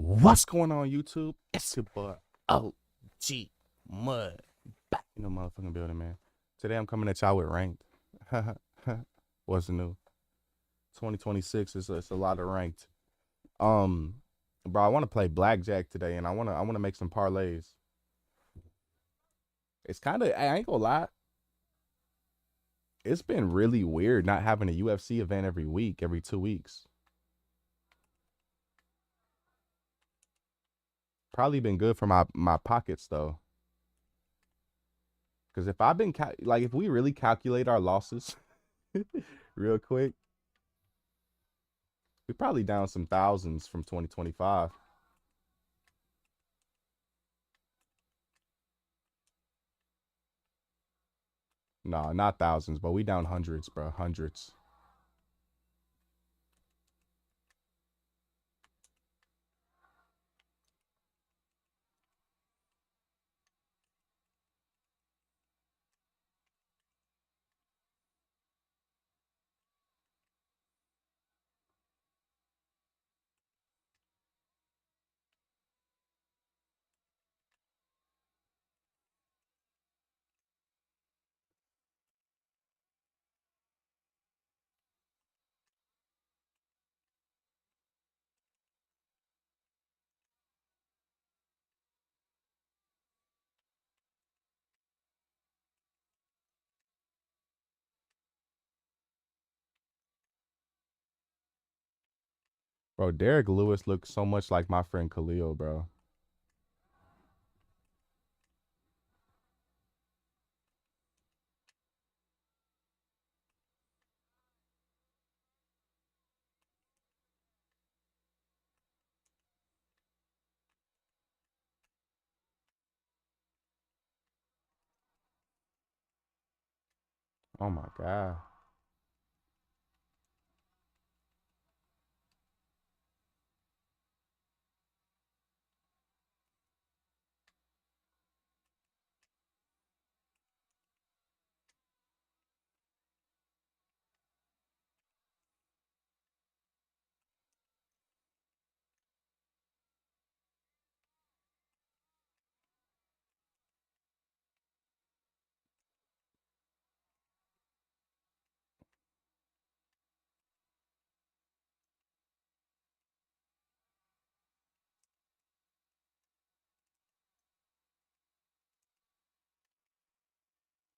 What's going on, YouTube? It's your boy OG Mud back in the motherfucking building, man. Today I'm coming at y'all with ranked. What's new? 2026 is it's a lot of ranked. Um, bro, I want to play blackjack today, and I wanna make some parlays. It's kind of I ain't gonna lie. It's been really weird not having a UFC event every week, every 2 weeks. Probably been good for my pockets though. Because if I've been like, if we really calculate our losses real quick, we probably down some thousands from 2025. Nah, not thousands, but we down hundreds, bro. Hundreds. Bro, Derek Lewis looks so much like my friend Khalil, bro. Oh my God.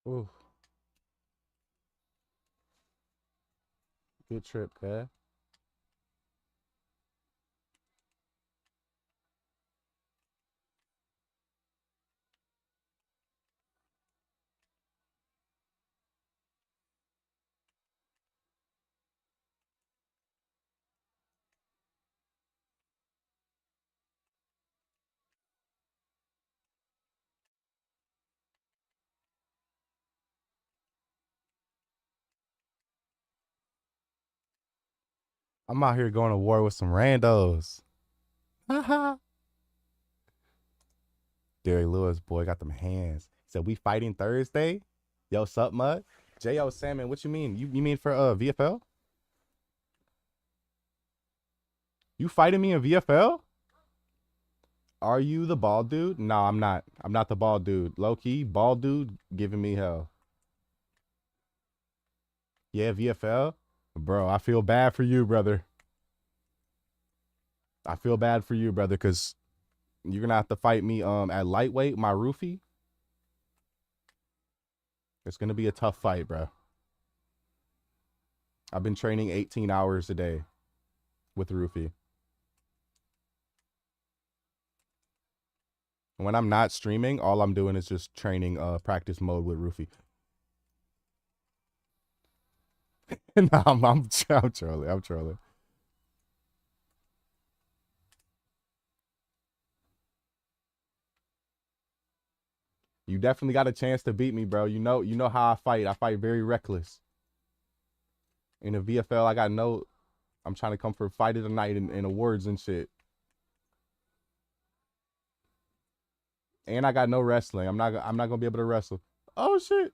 Ooh, good trip, cuz. I'm out here going to war with some randos. Haha. Derek Lewis, boy, got them hands. Said we fighting Thursday. Yo, sup, mud? J.O. Salmon, what you mean? You mean for VFL? You fighting me in VFL? Are you the bald dude? No, I'm not. I'm not the bald dude. Low key, bald dude giving me hell. Yeah, VFL? Bro, I feel bad for you, brother. I feel bad for you, brother, because you're gonna have to fight me at lightweight, my roofie. It's gonna be a tough fight, bro. I've been training 18 hours a day with roofie. When I'm not streaming, all I'm doing is just training practice mode with roofie. No, I'm trolling. I'm trolling. You definitely got a chance to beat me, bro. You know how I fight. I fight very reckless. In the VFL, I got no. I'm trying to come for fight of the night and awards and shit. And I got no wrestling. I'm not gonna be able to wrestle. Oh shit.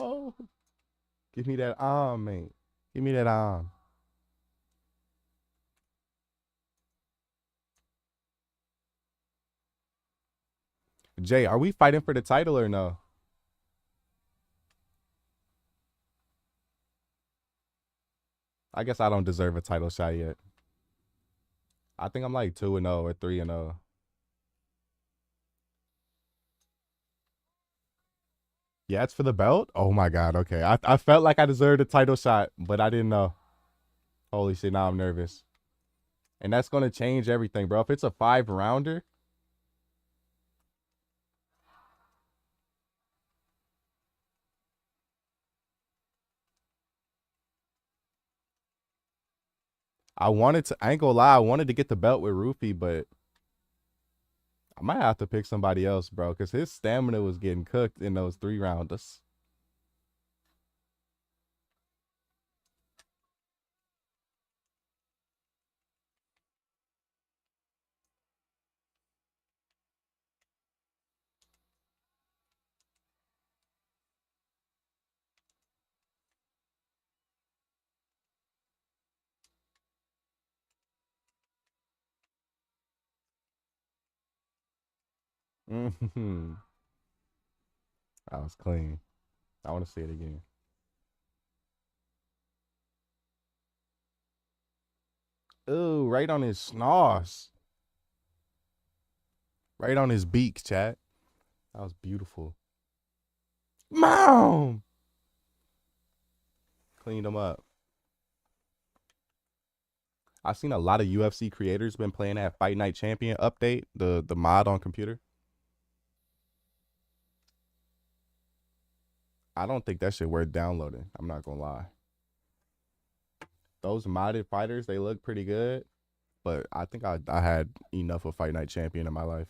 Oh, give me that arm, mate. Give me that arm. Jay, are we fighting for the title or no? I guess I don't deserve a title shot yet. I think I'm like 2-0 or 3-0. Yeah, it's for the belt? Oh my god, okay. I felt like I deserved a title shot, but I didn't know. Holy shit, now I'm nervous. And that's gonna change everything, bro. If it's a 5-rounder, I ain't gonna lie, I wanted to get the belt with Rufy, but I might have to pick somebody else, bro, because his stamina was getting cooked in those 3 rounders. Mm-hmm. That was clean. I want to see it again. Ooh, right on his snoss. Right on his beak, chat. That was beautiful. Mom! Cleaned him up. I've seen a lot of UFC creators been playing that Fight Night Champion update, the mod on computer. I don't think that shit worth downloading. I'm not gonna lie. Those modded fighters, they look pretty good, but I think I had enough of Fight Night Champion in my life.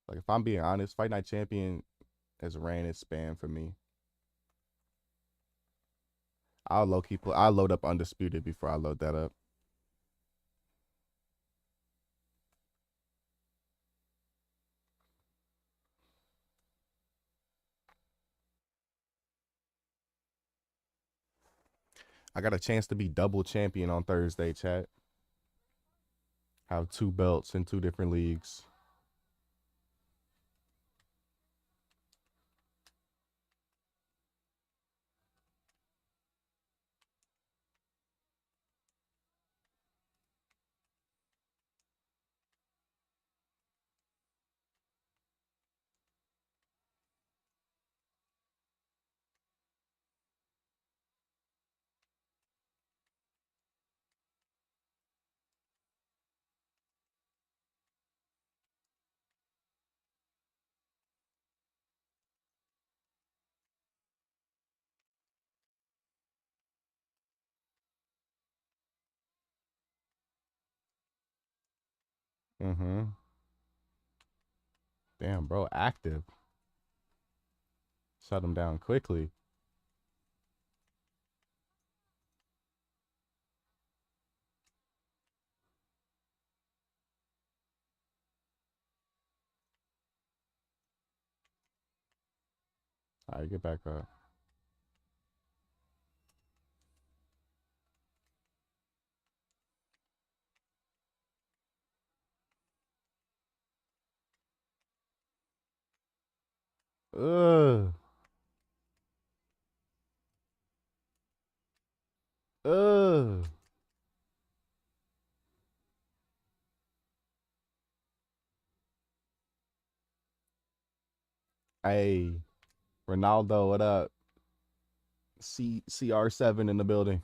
Like if I'm being honest, Fight Night Champion has ran its span for me. I'll load up Undisputed before I load that up. I got a chance to be double champion on Thursday, chat. Have 2 belts in 2 different leagues. Mm-hmm. Damn, bro, active. Shut him down quickly. All right, get back up. Ugh. Ugh. Hey, Ronaldo, what up? CR7 in the building.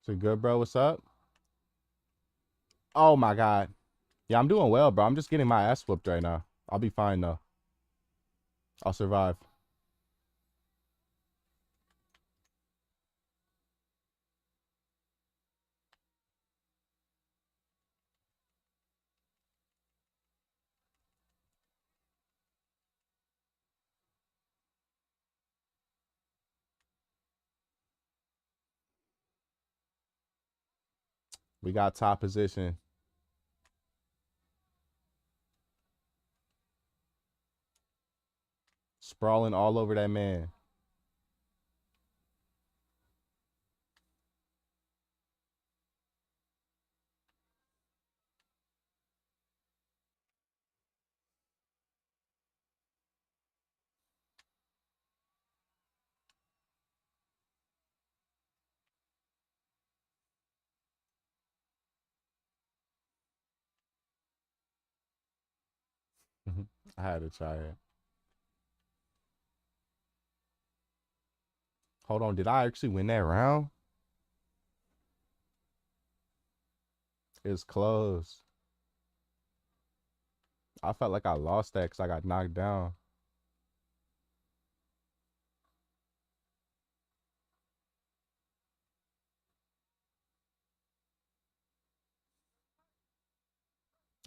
So good, bro. What's up? Oh my god. Yeah, I'm doing well, bro. I'm just getting my ass whooped right now. I'll be fine though. I'll survive. We got top position. Sprawling all over that man. I had to try it. Hold on, did I actually win that round? It's close. I felt like I lost that because I got knocked down.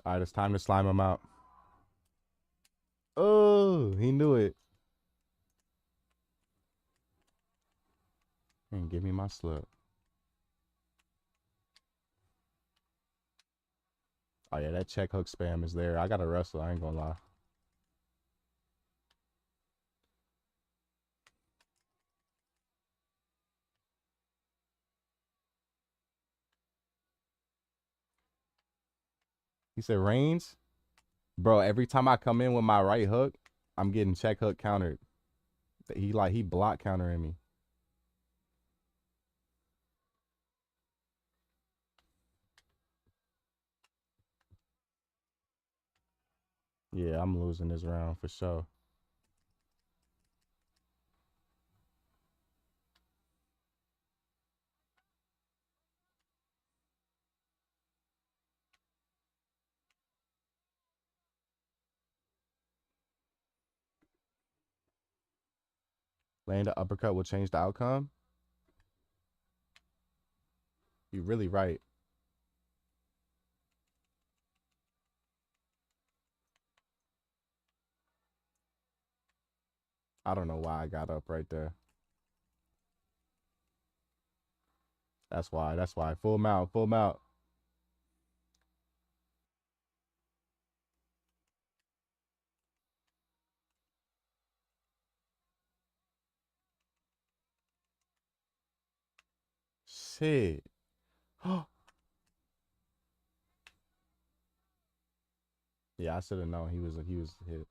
All right, it's time to slime him out. Oh, he knew it. And give me my slip. Oh, yeah, that check hook spam is there. I got to wrestle. I ain't going to lie. He said range? Bro, every time I come in with my right hook, I'm getting check hook countered. He block countering me. Yeah, I'm losing this round for sure. Laying the uppercut will change the outcome. You're really right. I don't know why I got up right there. That's why. That's why. Full mount. Full mount. Shit. Yeah, I should have known he was hip.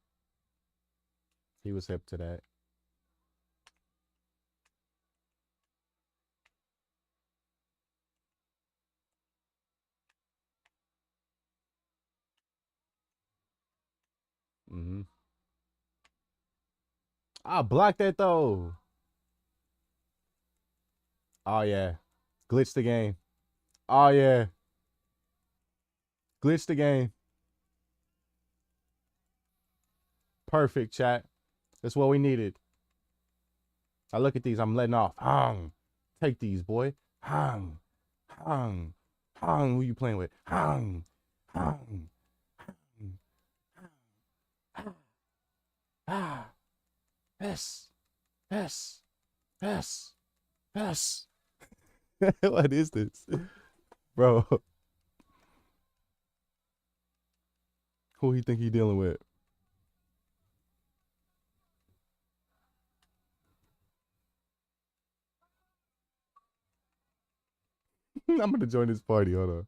He was hip to that. Mm-hmm. I blocked that though. Oh yeah. Glitch the game. Oh yeah. Glitch the game. Perfect, chat. That's what we needed. I look at these. I'm letting off. Hung. Take these, boy. Hung. Hung. Hung. Who you playing with? Hung. Hung. Ah. Yes. Yes. Yes. Yes. What is this? Bro. Who he think he dealing with? I'm gonna join this party. Hold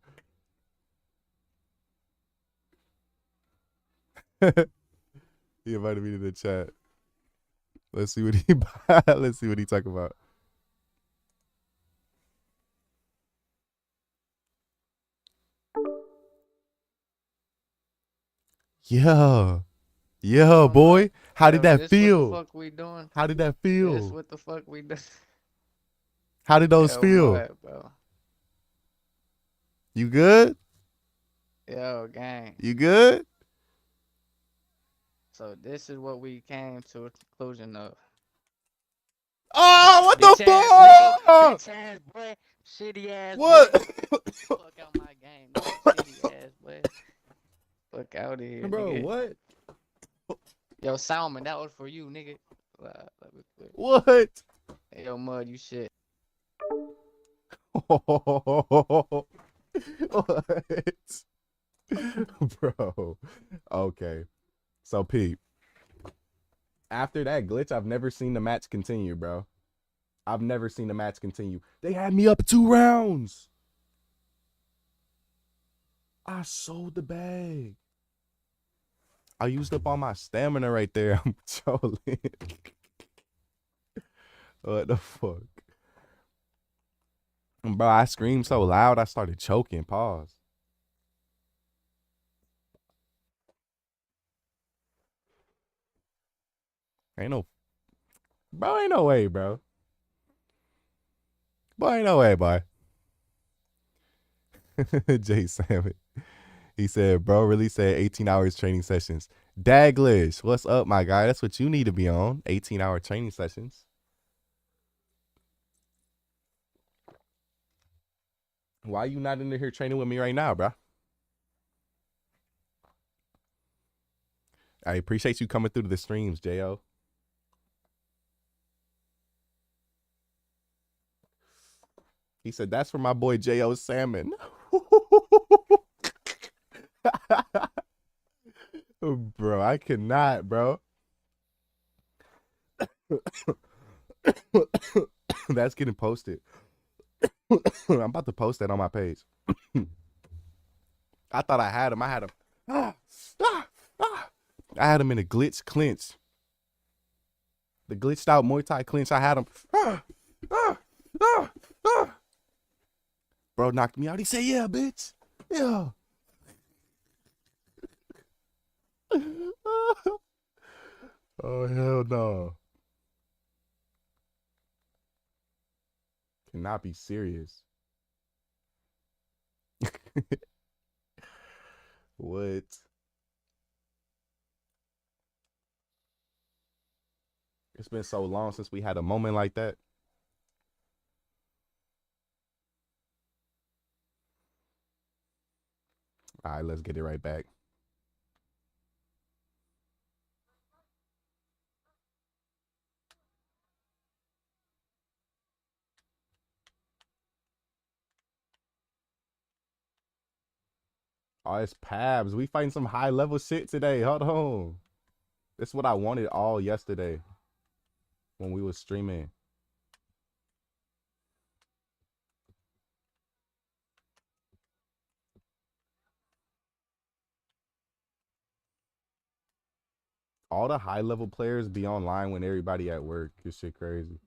on. He invited me to the chat. Let's see what he let's see what he talking about. Yeah. Yeah, boy. How did that feel? What the fuck we doing? How did that This feel? what the fuck we doing? How did those Yo, feel? what, bro? You good? Yo, gang. You good? So this is what we came to a conclusion of. Oh, what the Bitch ass nigga, fuck? bitch ass boy, shitty ass What? boy. Fuck out my game, nigga. Shitty ass boy. Fuck out of here, Bro, nigga. what? Yo, Salmon, that was for you, nigga. Let me quit. What? Hey, yo, Mud, you shit. What? Bro. Okay. So Pete, after that glitch, I've never seen the match continue, bro. I've never seen the match continue. They had me up 2 rounds. I sold the bag. I used up all my stamina right there. I'm trolling. What the fuck? Bro, I screamed so loud I started choking. Pause. Ain't no bro, ain't no way, bro. Boy, ain't no way, boy. Jay Salmon. He said, bro, really said 18 hours training sessions. Daglish, what's up, my guy? That's what you need to be on. 18-hour training sessions. Why you not in here training with me right now, bro? I appreciate you coming through the streams, J.O. He said, that's for my boy J.O. Salmon. Bro, I cannot, bro. That's getting posted. I'm about to post that on my page. I thought I had him. I had him. I had him in a glitch clinch. The glitched out Muay Thai clinch. I had him. Bro knocked me out. He said, yeah, bitch. Yeah. Oh, hell no. Cannot be serious. What? It's been so long since we had a moment like that. All right, let's get it right back. Oh, it's Pabs. We fighting some high level shit today. Hold on. This is what I wanted all yesterday when we was streaming. All the high level players be online when everybody at work. This shit crazy.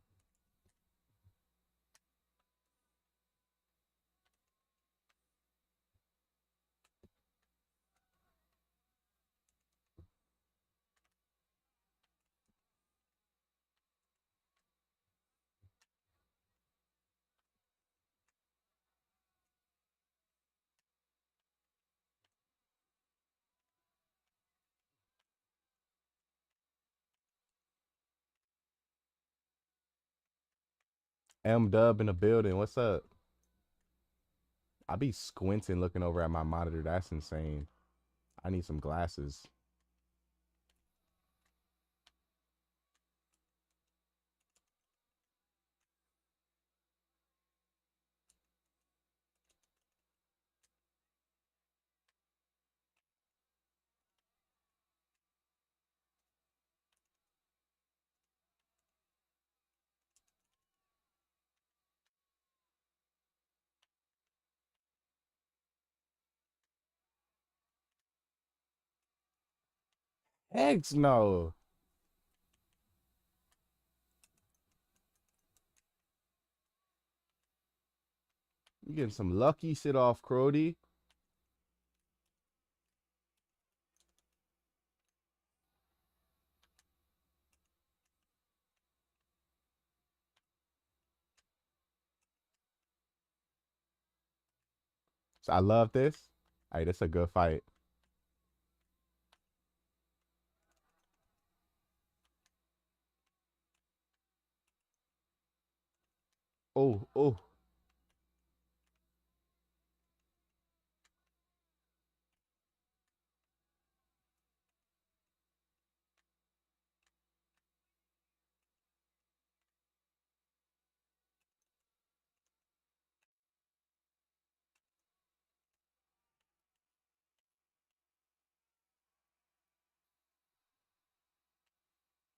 M Dub in the building. What's up? I be squinting looking over at my monitor. That's insane. I need some glasses. Heck no. You getting some lucky shit off, Crody. So I love this. Hey, this a good fight. Oh, oh.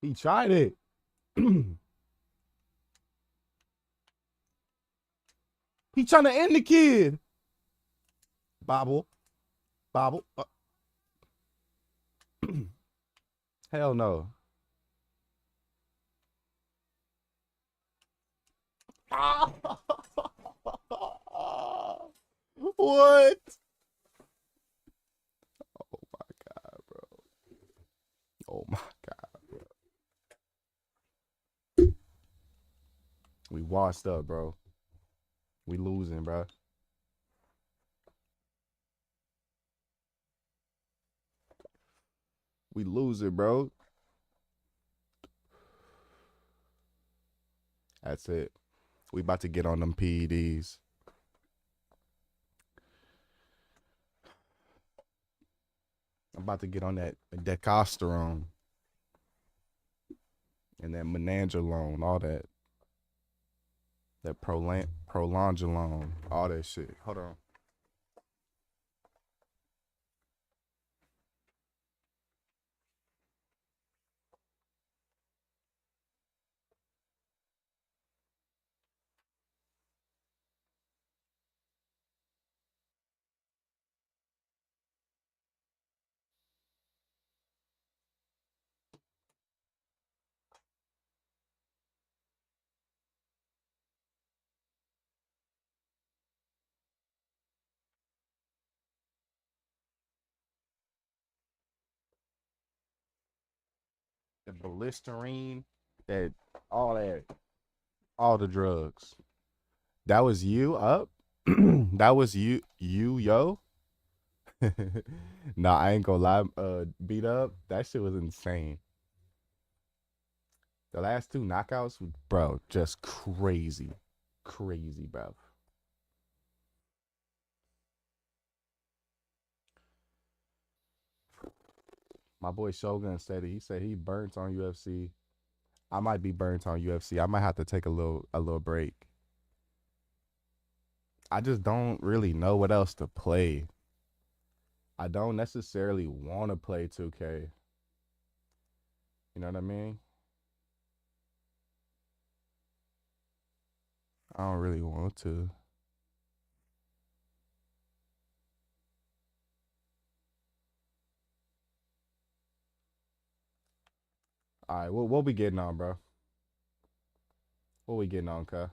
He tried it. He trying to end the kid. Bobble. Bobble. Hell no. What? Oh my god, bro. Oh my god, bro. We washed up, bro. We losing, bro. We losing, bro. That's it. We about to get on them PEDs. I'm about to get on that decosterone and that menangelone, all that. That prolongulone, all that shit. Hold on. The blisterine, that all that, all the drugs. That was you up? That was you, yo? Nah, I ain't gonna lie. Beat up. That shit was insane. The last two knockouts, bro, just crazy, crazy, bro. My boy Shogun said it. He said he burnt on UFC. I might be burnt on UFC. I might have to take a little break. I just don't really know what else to play. I don't necessarily want to play 2K. You know what I mean? I don't really want to. All right, what we getting on, bro? What we getting on, cuz?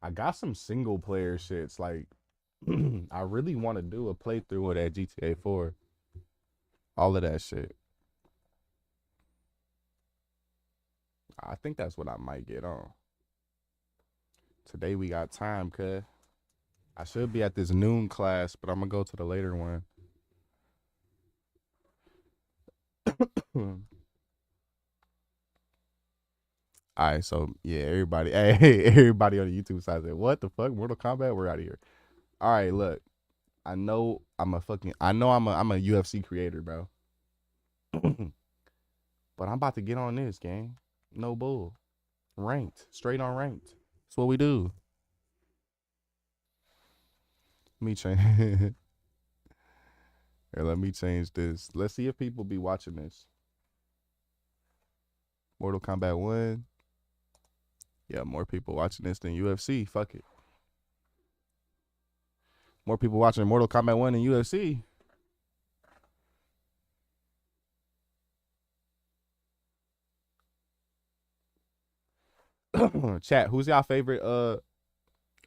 I got some single player shits. Like, I really want to do a playthrough of that GTA 4. All of that shit. I think that's what I might get on. Today we got time, cuz. I should be at this noon class, but I'm gonna go to the later one. All right, so yeah, everybody, hey, everybody on the YouTube side said, "What the fuck, Mortal Kombat? We're out of here." All right, look, I know I'm a UFC creator, bro, but I'm about to get on this game. No bull, ranked, straight on ranked. That's what we do. Me change. Here, let me change this. Let's see if people be watching this. Mortal Kombat 1. Yeah, more people watching this than UFC. Fuck it. More people watching Mortal Kombat 1 than UFC. Chat, who's y'all favorite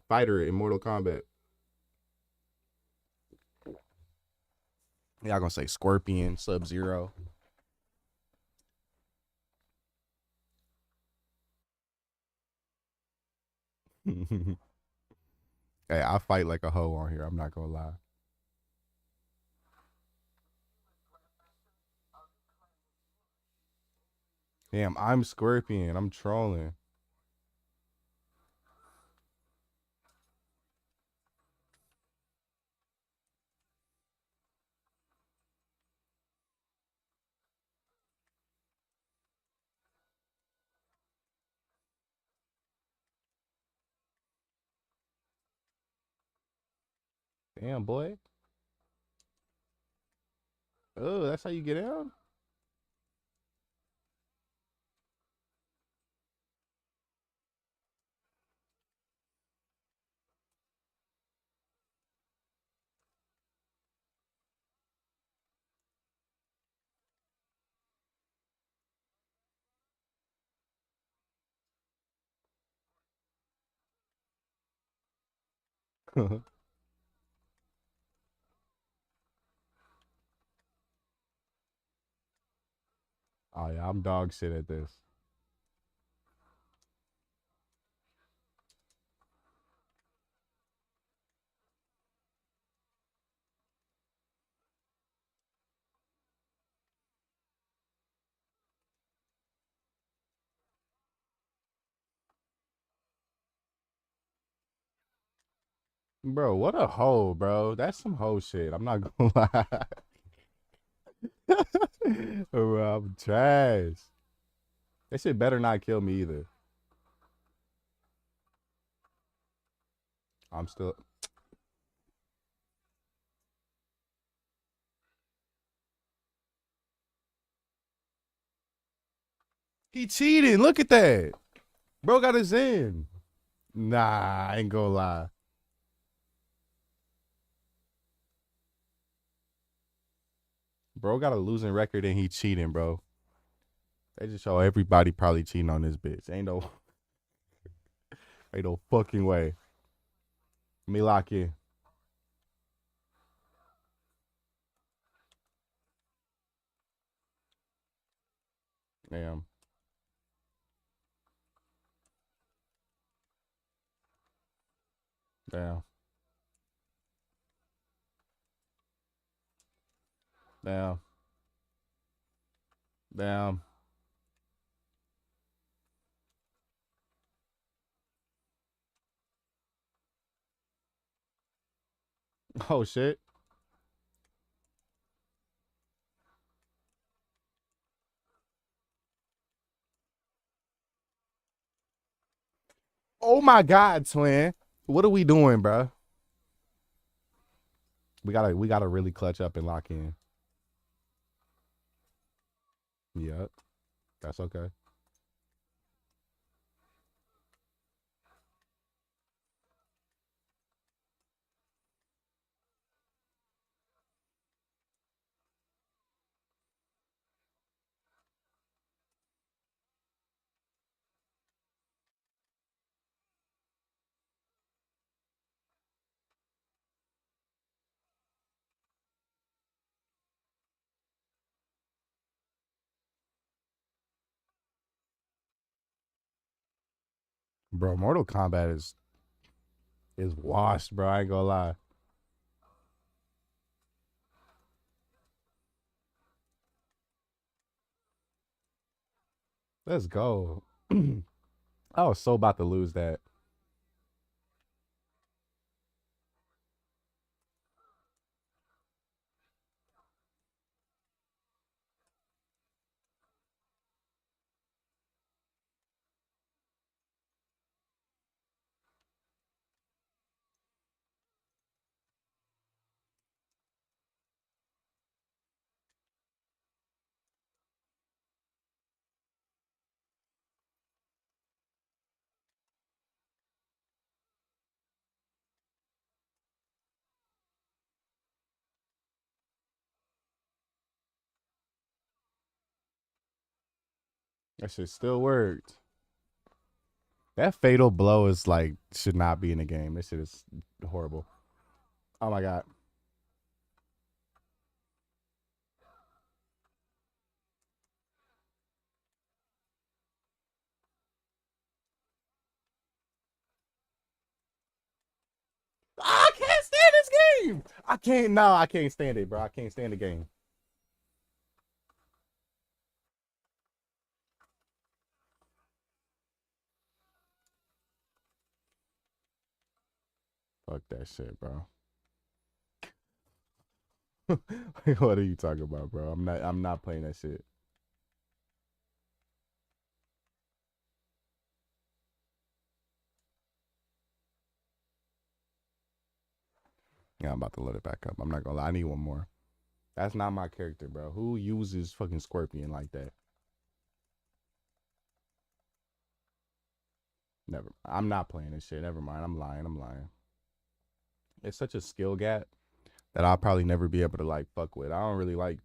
fighter in Mortal Kombat? Y'all gonna say Scorpion, Sub Zero. Hey, I fight like a hoe on here. I'm not gonna lie. Damn, I'm Scorpion. I'm trolling. Damn, boy. Oh, that's how you get down? Oh yeah, I'm dog shit at this. Bro, what a hoe, bro. That's some hoe shit. I'm not gonna lie. Bro, I'm trash. That shit better not kill me either. I'm still. He cheated. Look at that. Bro got his in. Nah, I ain't gonna lie. Bro got a losing record and he cheating, bro. They just show everybody probably cheating on this bitch. Ain't no fucking way. Let me lock in. Damn. Damn. Damn. Damn. Oh shit. Oh my god, twin. What are we doing, bro? We gotta really clutch up and lock in. Yep. That's okay. Bro, Mortal Kombat is washed, bro. I ain't gonna lie. Let's go. I was so about to lose that. That shit still worked. That fatal blow is like should not be in the game. This shit is horrible. Oh my god. I can't stand this game. I can't. No, I can't stand it, bro. I can't stand the game. Fuck that shit, bro. What are you talking about, bro? I'm not playing that shit. Yeah, I'm about to load it back up. I'm not gonna lie. I need one more. That's not my character, bro. Who uses fucking Scorpion like that? Never. I'm not playing this shit. Never mind. I'm lying. I'm lying. It's such a skill gap that I'll probably never be able to like fuck with. I don't really like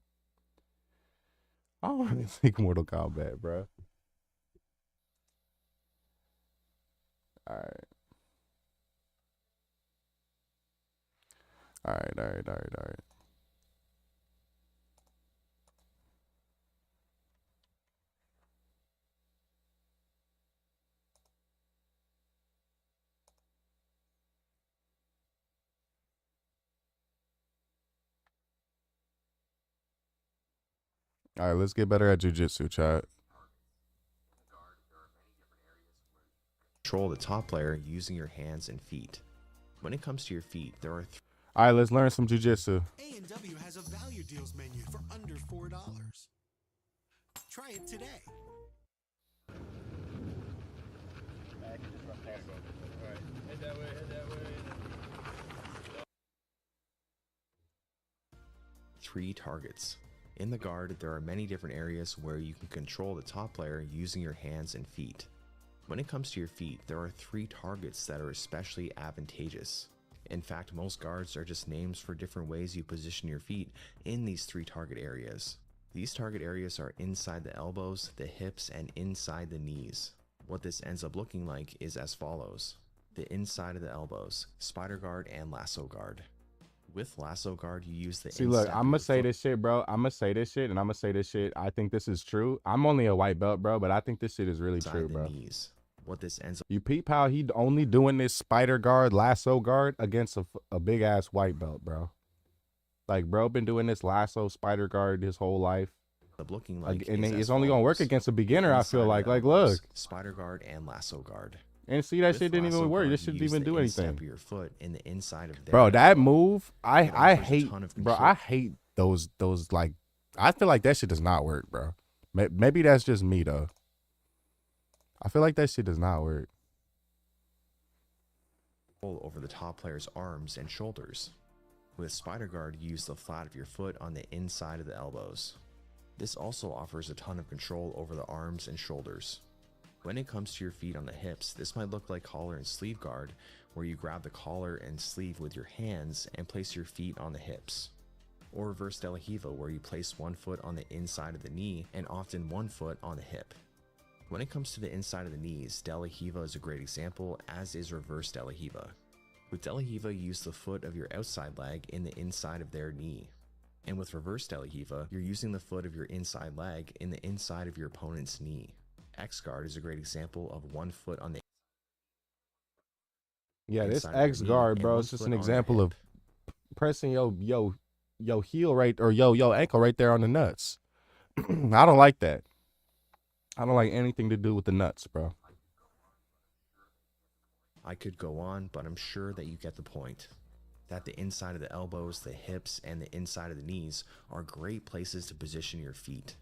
Mortal Kombat, bro. Alright. Alright. Alright, let's get better at jiu-jitsu, chat. Control the top player using your hands and feet. When it comes to your feet, there are Alright, let's learn some jiu-jitsu. A&W has a value deals menu for under $4. Try it today. three targets. In the guard, there are many different areas where you can control the top player using your hands and feet. When it comes to your feet, there are 3 targets that are especially advantageous. In fact, most guards are just names for different ways you position your feet in these 3 target areas. These target areas are inside the elbows, the hips, and inside the knees. What this ends up looking like is as follows. The inside of the elbows, spider guard and lasso guard. With lasso guard, you use the See, look, inside I'm of gonna your say foot this shit, bro. I'm gonna say this shit, and I'm gonna say this shit. I think this is true. I'm only a white belt, bro, but I think this shit is really inside true, the bro. knees. What this ends up You peep how he only doing this spider guard, lasso guard against a big ass white belt, bro. Like, bro, been doing this lasso spider guard his whole life, looking like and is it's as only gonna work follows. against a The beginner. I feel inside of like, the look, elbows, spider guard and lasso guard. and see that With shit didn't lasso even work. guard, This you shouldn't use even the do instep anything, of your foot in the inside of their bro. That elbow. move, It I offers a hate, ton of bro. control. I hate those like. I feel like that shit does not work, bro. Maybe that's just me though. I feel like that shit does not work. Over the top player's arms and shoulders. With spider guard, you use the flat of your foot on the inside of the elbows. This also offers a ton of control over the arms and shoulders. When it comes to your feet on the hips, this might look like collar and sleeve guard, where you grab the collar and sleeve with your hands and place your feet on the hips. Or reverse De La Riva, where you place one foot on the inside of the knee and often one foot on the hip. When it comes to the inside of the knees, De La Riva is a great example, as is reverse De La Riva. With De La Riva, you use the foot of your outside leg in the inside of their knee. And with reverse De La Riva, you're using the foot of your inside leg in the inside of your opponent's knee. X guard is a great example of one foot on the Yeah, this inside of their X knee guard, and bro, one it's just foot an on their example of hip. pressing yo heel right, or yo ankle right there on the nuts. I don't like that. I don't like anything to do with the nuts, bro. I could go on, but I'm sure that you get the point. That the inside of the elbows, the hips, and the inside of the knees are great places to position your feet.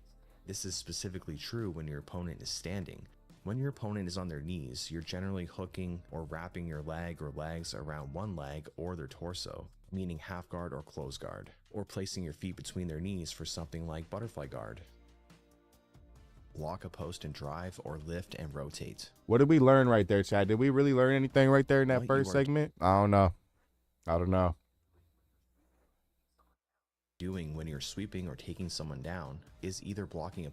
This is specifically true when your opponent is standing. When your opponent is on their knees, you're generally hooking or wrapping your leg or legs around one leg or their torso, meaning half guard or close guard, or placing your feet between their knees for something like butterfly guard. Lock a post and drive, or lift and rotate. What did we learn right there, Chad? Did we really learn anything right there in that What first you are segment? I don't know. doing when you're sweeping or taking someone down is either blocking a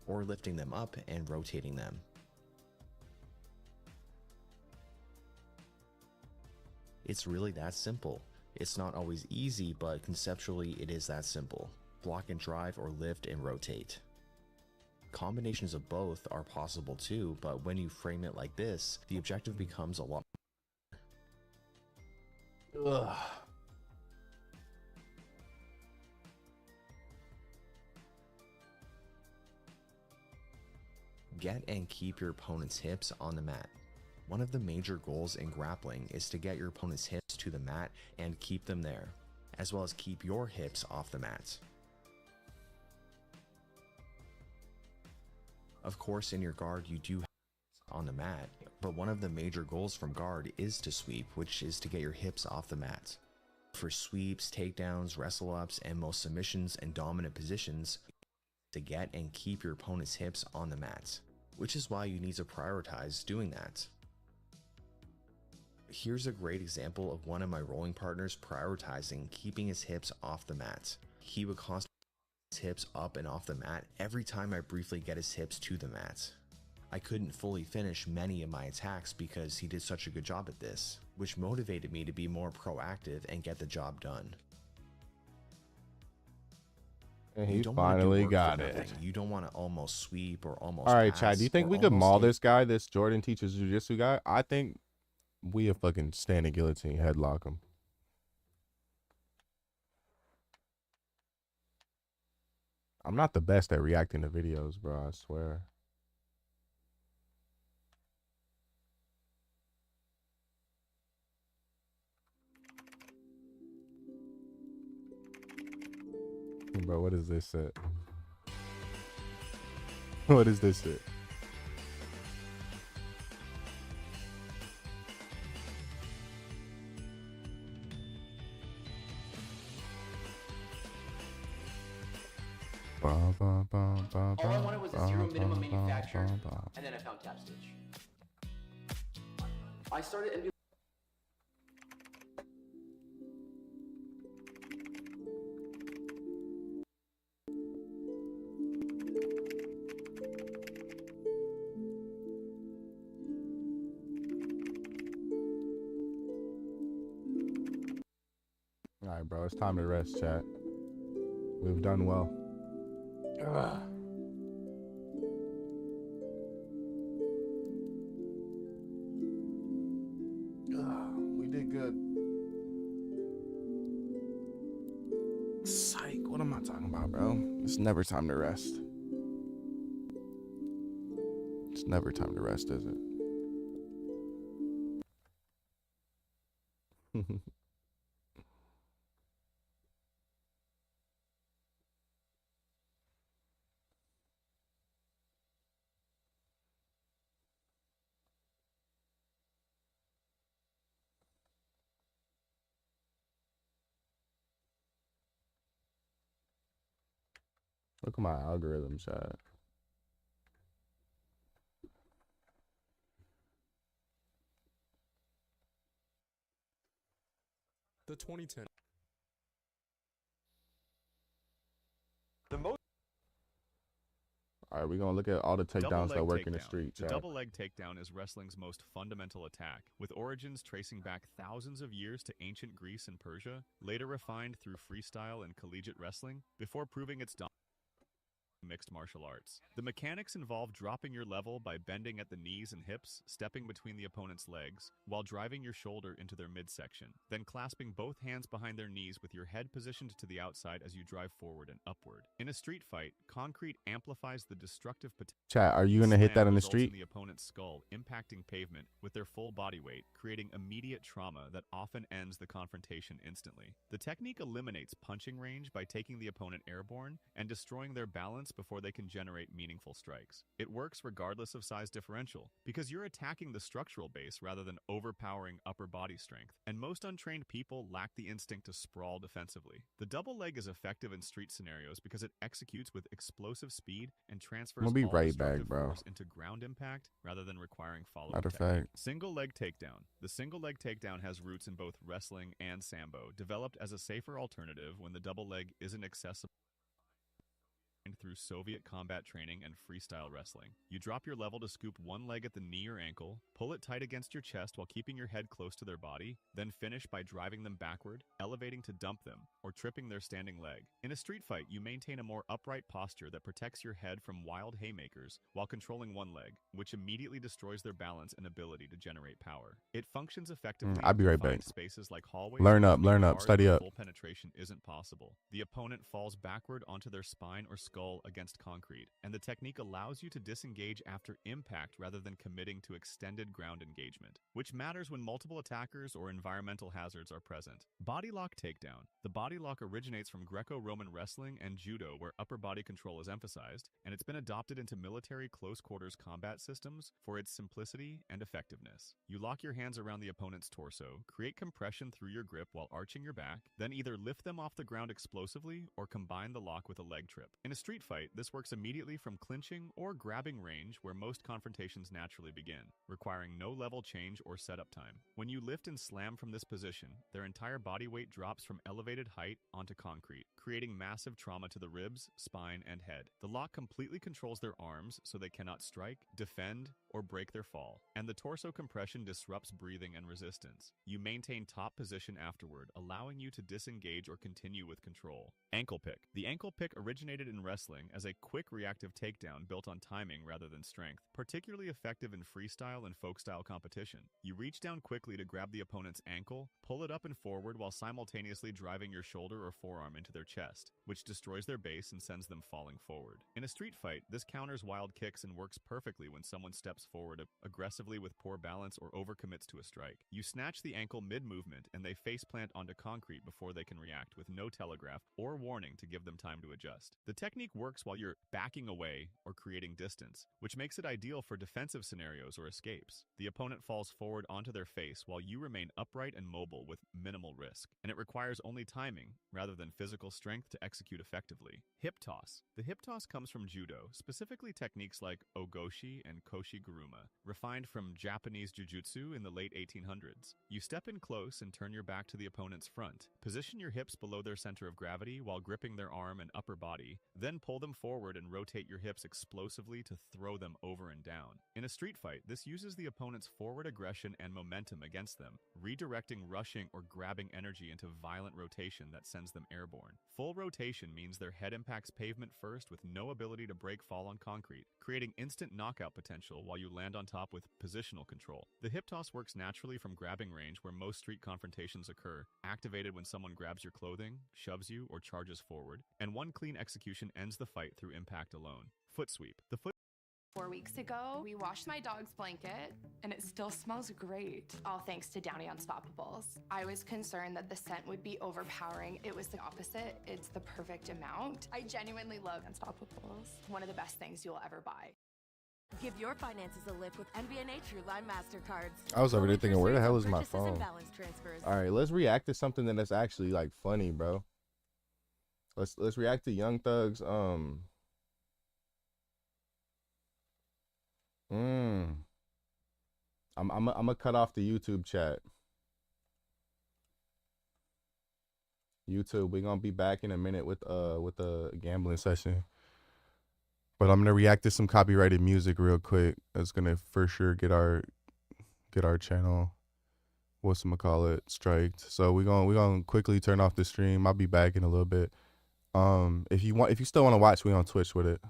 or lifting them up and rotating them. It's really that simple. It's not always easy, but conceptually it is that simple. Block and drive, or lift and rotate. Combinations of both are possible too, but when you frame it like this, the objective becomes a lot. Ugh. Get and keep your opponent's hips on the mat. One of the major goals in grappling is to get your opponent's hips to the mat and keep them there, as well as keep your hips off the mat. Of course, in your guard, you do have on the mat, but one of the major goals from guard is to sweep, which is to get your hips off the mat. for sweeps, takedowns, wrestle ups, and most submissions and dominant positions to get and keep your opponent's hips on the mat, which is why you need to prioritize doing that. Here's a great example of one of my rolling partners prioritizing keeping his hips off the mat. He would constantly his hips up and off the mat every time I briefly get his hips to the mat. I couldn't fully finish many of my attacks because he did such a good job at this, which motivated me to be more proactive and get the job done. And You he don't wanna do finally work for got nothing. it. You don't want to almost sweep or almost All right, pass Chad, do you think or we could almost maul hit. this guy, this Jordan teaches jiu-jitsu guy? I think we a fucking standing guillotine headlock him. I'm not the best at reacting to videos, bro, I swear. Bro, what is this shit? What is this shit? All I wanted was a zero minimum manufacturer, and then I found Tap Stitch. I started and All right, bro, it's time to rest, chat. We've done well. Ugh. We did good. Psych, what am I talking about, bro? It's never time to rest. It's never time to rest, is it? Look at my algorithm, chat. The 2010. All right, we're going to look at all the takedowns that work in the street, The chat. double leg takedown is wrestling's most fundamental attack, with origins tracing back thousands of years to ancient Greece and Persia, later refined through freestyle and collegiate wrestling, before proving its dominance in mixed martial arts. The mechanics involve dropping your level by bending at the knees and hips, stepping between the opponent's legs, while driving your shoulder into their midsection, then clasping both hands behind their knees with your head positioned to the outside as you drive forward and upward. In a street fight, concrete amplifies the destructive potential. Chat, are you going to hit that in the results street? in the opponent's skull impacting pavement with their full body weight, creating immediate trauma that often ends the confrontation instantly. The technique eliminates punching range by taking the opponent airborne and destroying their balance before they can generate meaningful strikes. It works regardless of size differential, because you're attacking the structural base rather than overpowering upper body strength, and most untrained people lack the instinct to sprawl defensively. The double leg is effective in street scenarios because it executes with explosive speed and transfers I'll be all right destructive back, bro. force into ground impact rather than requiring follow-up Matter of technique. fact. Single leg takedown. The single leg takedown has roots in both wrestling and sambo, developed as a safer alternative when the double leg isn't accessible through Soviet combat training and freestyle wrestling. You drop your level to scoop one leg at the knee or ankle, pull it tight against your chest while keeping your head close to their body, then finish by driving them backward, elevating to dump them, or tripping their standing leg. In a street fight, you maintain a more upright posture that protects your head from wild haymakers while controlling one leg, which immediately destroys their balance and ability to generate power. It functions effectively I'll be in right confined back. spaces like hallways. Learn or up, between learn up, bars study where up. full penetration isn't possible. The opponent falls backward onto their spine or skull skull against concrete, and the technique allows you to disengage after impact rather than committing to extended ground engagement, which matters when multiple attackers or environmental hazards are present. Body lock takedown. The body lock originates from Greco-Roman wrestling and judo, where upper body control is emphasized, and it's been adopted into military close-quarters combat systems for its simplicity and effectiveness. You lock your hands around the opponent's torso, create compression through your grip while arching your back, then either lift them off the ground explosively or combine the lock with a leg trip. In a street fight, this works immediately from clinching or grabbing range, where most confrontations naturally begin, requiring no level change or setup time. When you lift and slam from this position, their entire body weight drops from elevated height onto concrete, creating massive trauma to the ribs, spine, and head. The lock completely controls their arms so they cannot strike, defend, or break their fall, and the torso compression disrupts breathing and resistance. You maintain top position afterward, allowing you to disengage or continue with control. Ankle pick. The ankle pick originated in wrestling as a quick reactive takedown built on timing rather than strength, particularly effective in freestyle and folk-style competition. You reach down quickly to grab the opponent's ankle, pull it up and forward while simultaneously driving your shoulder or forearm into their chest, which destroys their base and sends them falling forward. In a street fight, this counters wild kicks and works perfectly when someone steps forward aggressively with poor balance or overcommits to a strike. You snatch the ankle mid-movement and they faceplant onto concrete before they can react, with no telegraph or warning to give them time to adjust. The technique works while you're backing away or creating distance, which makes it ideal for defensive scenarios or escapes. The opponent falls forward onto their face while you remain upright and mobile with minimal risk, and it requires only timing rather than physical strength to execute effectively. Hip toss. The hip toss comes from judo, specifically techniques like ogoshi and koshi-guruma, refined from Japanese jujutsu in the late 1800s. You step in close and turn your back to the opponent's front. Position your hips below their center of gravity while gripping their arm and upper body, then pull them forward and rotate your hips explosively to throw them over and down. In a street fight, this uses the opponent's forward aggression and momentum against them, redirecting rushing or grabbing energy into violent rotation that sends them airborne. Full rotation means their head impacts pavement first with no ability to break fall on concrete, creating instant knockout potential while you land on top with positional control. The hip toss works naturally from grabbing range, where most street confrontations occur, activated when someone grabs your clothing, shoves you, or charges forward, and one clean execution ends the fight through impact alone. Foot sweep. The foot 4 weeks ago, we washed my dog's blanket, and it still smells great, all thanks to Downy Unstoppables. I was concerned that the scent would be overpowering. It was the opposite. It's the perfect amount. I genuinely love Unstoppables. One of the best things you'll ever buy. Give your finances a lift with NBNA TrueLine MasterCards. I was over there thinking, where the hell is my Purchases and phone? balance transfers. All right, let's react to something that's actually like funny, bro. Let's react to Young Thug's I'm gonna cut off the YouTube chat. YouTube, we're gonna be back in a minute with a gambling session. But I'm gonna react to some copyrighted music real quick. That's gonna for sure get our channel, whatchamacallit, striked. So we're gonna quickly turn off the stream. I'll be back in a little bit. If you still want to watch, we on Twitch with it.